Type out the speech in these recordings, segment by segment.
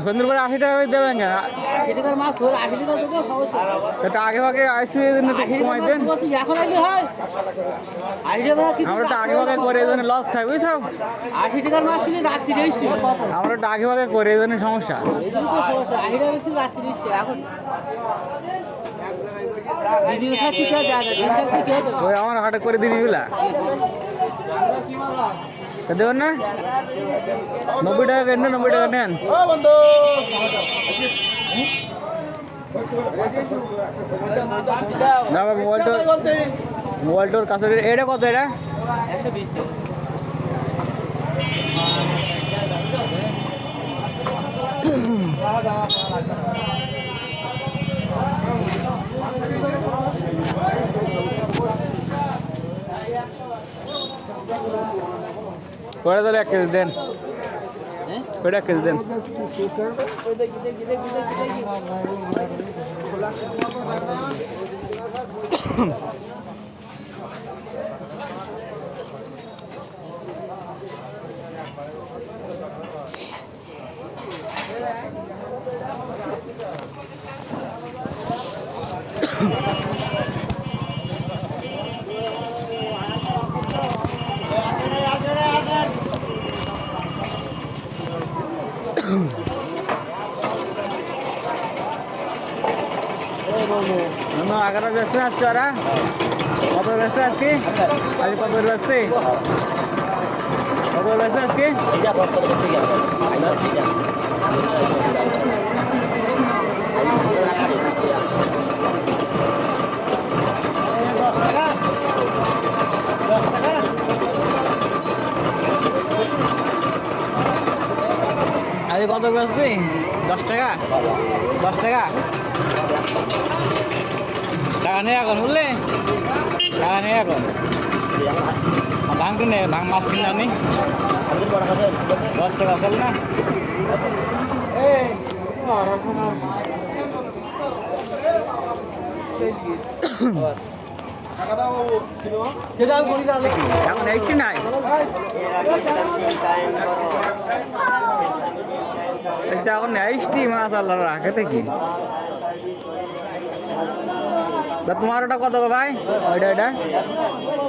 সুন্দর করে 80 টাকা করে দেবেন কেন? 80 টাকার মাছ হলে 80 টাকা দেবো, সমস্যা নেই। এটা আগে ভাগে আসছি এই জন্য একটু কমাই দেন। এখন আইলে হয় 80 টাকা কি আমরা একটু আগে ভাগে করে এই জন্য লস থাকে বুঝছো? 80 টাকার মাছ কিনে রাত্রি রেস্ট আমরা একটু আগে ভাগে করে এই জন্য সমস্যা। এই জন্য তো সমস্যা। 80 টাকা কিনে রাত্রি রেস্ট এখন দিন থাকতে কে দেয় না, দিন থাকতে কে দেবে? ওই আমার হাটে করে দিন এগুলা দেবেন না? 90 টাকা কেন? 90 টাকা নেন। না মোবাইলটোর কাছে এটা কত? এটা 120 টাকা। করে তাহলে 1 কেজি দেন। ওইটা 1 কেজি দেন। আগাটা ব্যস্ত আসছে ওরা কত ব্যস্ত আজকে? আজ কত ব্যস্ত? কত ব্যস্ত আজকে? আজ কত ব্যস্ত? 10 টাকা? 10 টাকা? টাকা নেই এখন বুঝলে? টাকা নেই এখন। ভাঙ কিনে ভাঙ মাছ কিনে আনি 10 টাকা চল না? এখন 80 নাই। এটা এখন 80 মাছ আল্লাহ রাখে দেখি। তোমার ওটা কত গো ভাই? ওইটা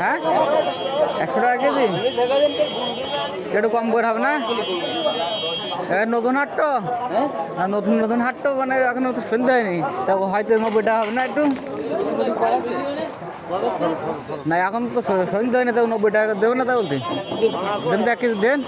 হ্যাঁ 100 টাকা কেজি? একটু কম করে হবে না? নতুন হাট তো, নতুন নতুন হাট তো মানে এখন তো শুনতে হয়নি, তা হয়তো 90 টাকা হবে না একটু? না এখন তো শুনতে হয়নি, তো 90 টাকা দেবো না তা বলতে দেন তো 1 কেজি দেন।